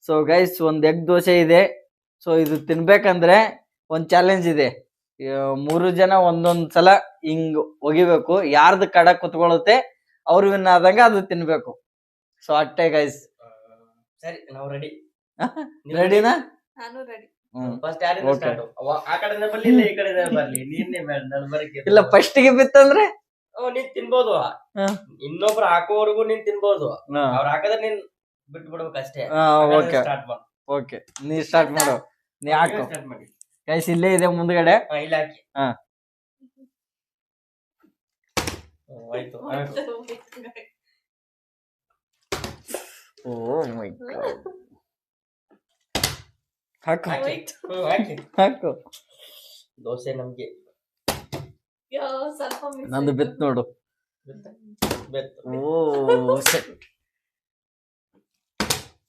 So guys ಒಂದ್ egg dosa ಇದೆ. So ಇದು ತಿನ್ಬೇಕಂದ್ರೆ ಒಂದ್ ಚಾಲೆಂಜ್ ಇದೆ. 3 ಜನ ಒಂದೊಂದ್ ಸಲ ಹಿಂಗ್ ಒಗಿಬೇಕು. ಯಾರ್ದು ಕಡ ಕುತ್ಕೊಳ್ಳುತ್ತೆ ಅವ್ರು ವಿನ್ ಆದಂಗ ಅದು ತಿನ್ಬೇಕು. ಸೊ ಅಟ್ಟೆ ಗೈಸ್. ಸರಿ ನಾವು ರೆಡಿ. ರೆಡಿನಾ? ನಾನು ರೆಡಿ. ಫಸ್ಟ್ ಯಾರಿಂದ ಸ್ಟಾರ್ಟ್? ಆ ಕಡೆಯಿಂದ ಬರ್ಲಿ ಇಲ್ಲ ಈ ಕಡೆಯಿಂದ ಬರ್ಲಿ? ನೀನೇ ಬೇಡ ನಾನು ಬರಕ್ಕೆ. ಇಲ್ಲ ಫಸ್ಟ್ ಗೆ ಬಿತ್ತಂದ್ರೆ ನೀನ್ ತಿನ್ಬೋದು. ಇನ್ನೊಬ್ರು ಹಾಕೋವರೆಗೂ ನೀನ್ ತಿನ್ಬೋದು. ಅವ್ರು ಹಾಕಿದ್ರೆ ನೀನ್ ಬಿಟ್ಟು ಬಿಡ್ಬೇಕು ಅಷ್ಟೇ. ಓಕೆ ಸ್ಟಾರ್ಟ್ ಮಾಡು. ಓಕೆ ನೀ ಸ್ಟಾರ್ಟ್ ಮಾಡು. ನೀ ಹಾಕು ಸ್ಟಾರ್ಟ್ ಮಾಡಿ. ಗೈಸ್ ಇಲ್ಲೇ ಇದೆ ಮುಂದ್ಗಡೆ. ಇಲ್ಲ ಹಾಕಿ. ಹಾ ಆಯ್ತು. ಓ ಮೈ ಗಾಡ್. ಹಾಕು ಹಾಕಿ. ಹಾಕು. ದೋಸೆ ನಮ್ಗೆ ಸ್ವಲ್ಪ ನಂದು ಬಿತ್ ನೋಡು. ಓ ಸೆಟ್.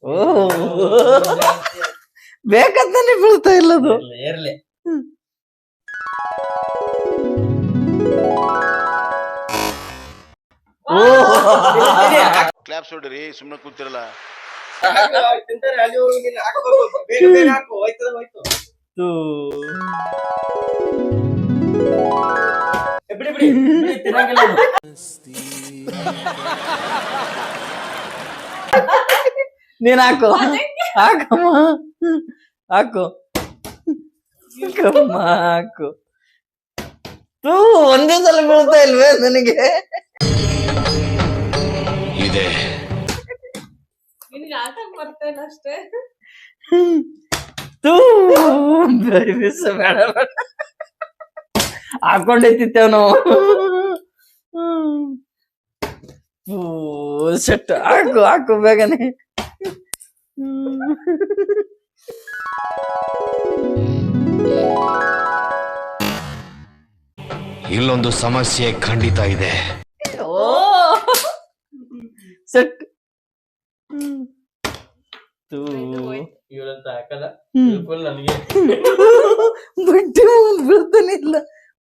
ಓ ಬೇಕಂತಾನೆ ಬೀಳ್ತಾ ಇಲ್ಲದು. ಇರ್ಲಿ. ಕ್ಲಾಪ್ಸ್ ಹೊಡ್ರಿ, ಸುಮ್ಮನೆ ಕೂತಿರಲ್ಲ. ತಿಂತಾರೆ ಅಲ್ಲಿವರೆಗೂ ನೀನು ಹಾಕ್ಬೇಕು. ಬೇಗ ಬೇಗ ಹಾಕು. ಹೋಯ್ತದ ಹೋಯ್ತು. ಬಿಡಿ ಬಿಡಿ ತಿನ್ನಂಗಿಲ್ಲ. ನೀನ್ ಹಾಕು. ಹಾಕಮ್ಮ ಹಾಕು. ಹಾಕು. ಒಂದೇ ಸಲ ಬೀಳ್ತಾ ಇಲ್ವೇ ನನಗೆ? ಇದೆ ನಿನಗೆ ಆಟ ಬರ್ತೇನೆ ಅಷ್ಟೇ. ಬೇಡ ಬೇಡ ಹಾಕೊಂಡೈತಿತ್ತೇವ್ ನಾವು. ಸೆಟ್. ಹಾಕು ಹಾಕು ಬೇಗನೆ. ಇಲ್ಲೊಂದು ಸಮಸ್ಯೆ ಖಂಡಿತ ಇದೆ. ಓ ಸೆಟ್. ಇವರಂತ ಹಾಕಲ್ಲ. ಫುಲ್ ನನಗೆ ಬಟ್ಟೆ ಬೀಳ್ತಾನೆ ಇಲ್ಲ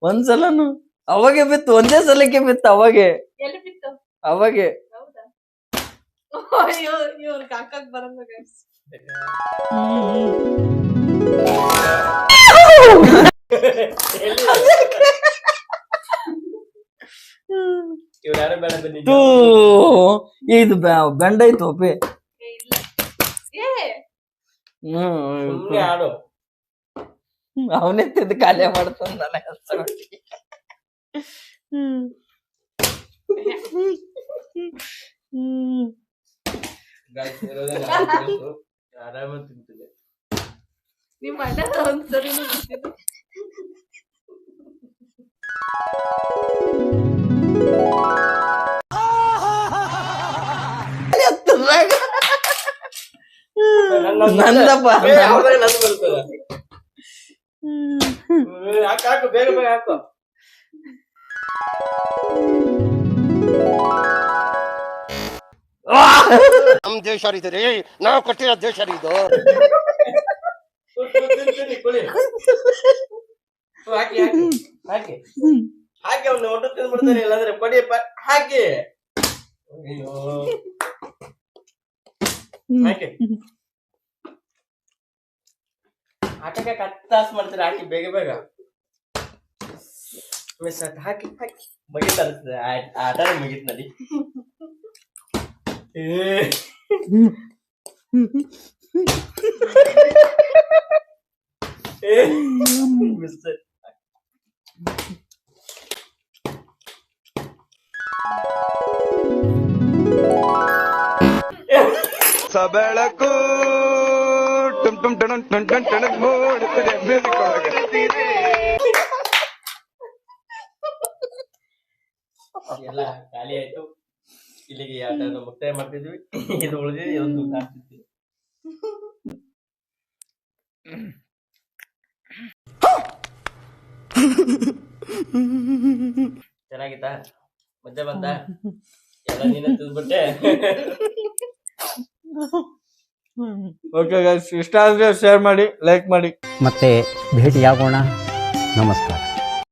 ಒಂದ್ಸಲನು. ಅವಾಗೆ ಬಿತ್ತು, ಒಂದೇ ಸಲಕ್ಕೆ ಬಿತ್ತು. ಅವಾಗೆ ಎಲ್ಲಿ ಬಿತ್ತು? ಅವಾಗೆ. ಹೌದಾ? ಅಯ್ಯೋ ಇವ್ರಿಗೆ ಹಾಕಕ್ ಬರಲ್ಲ ಗೈಸ್. ಇವ್ರು ಯಾರು ಬೇಡ ಬನ್ನಿ. ಇದು ಬೆಂಡೈತು ಒಪ್ಪಿ. ಸುಮ್ಮನೆ ಆಡು. ಅವನೇ ತಿದ್ದು ಖಾಲಿ ಮಾಡ್ತಾನ ನನಗೆ ಹಸ್ಕೊಂಡಿ. ಆರಾಮ ತಿಂತಿದೆ. ನಿಮ್ಮ ಅಣ್ಣ ಒಂದ್ಸರಿ ನಂದಪ್ಪ. ಹಾಕು ಬೇಗ ಬೇಗ ಹಾಕು. ನಮ್ ದೇಶ ರೀ, ನಾವು ಕಟ್ಟಿರೋ ದೇಶ ರೀ ಇದು. ಹಾಕಿ ಹಾಕಿ ಹಾಕಿ ಹಾಕಿ. ಅವ್ನ ಒಟ್ಟು ತಿಂದ್ಬಿಡ್ತಾನೆ. ಇಲ್ಲಾಂದ್ರೆ ಕೊಡಿ ಹಾಕಿ. ಅಯ್ಯೋ ಹಾಕಿ. ಆಟಕ್ಕೆ ಕತ್ತಾಸ್ ಮಾಡ್ತಾರೆ. ಹಾಕಿ ಬೇಗ ಬೇಗ. ಹಾಕಿ ಹಾಕಿ. ಮುಗಿತ ಅನ್ಸ್ತದೆ ಆಟ. ಮುಗಿತ್ ನಡಿ. ಬೆಳಕು ಟುಮ್ ಟುಮ್ ಟಣ್ ಟಣ್ ಟಣ್ ಟಣ್ ಮೂಡುತ್ತದೆ ಬೀದಿಕೊಳಗೆ. ಎಲ್ಲ ಖಾಲಿ ಆಯ್ತು. ಇಲ್ಲಿಗೆ ಆಟ ಮುಕ್ತಾಯ ಮಾಡ್ತಿದ್ವಿ. ಇದು ಉಳಿದಿದೆ ಒಂದು ಕಾಣ್ತಿದ್ವಿ. ಚೆನ್ನಾಗಿತ್ತಾ? ಮಜಾ ಬಂತ? ಎಲ್ಲ ನೀನೇ ತಿಂದ್ಬಿಟ್ಟೆ. ಓಕೆ ಗೈಸ್, ಇಷ್ಟ ಆದ್ರೆ ಶೇರ್ ಮಾಡಿ, ಲೈಕ್ ಮಾಡಿ. ಮತ್ತೆ ಭೇಟಿಯಾಗೋಣ. ನಮಸ್ಕಾರ.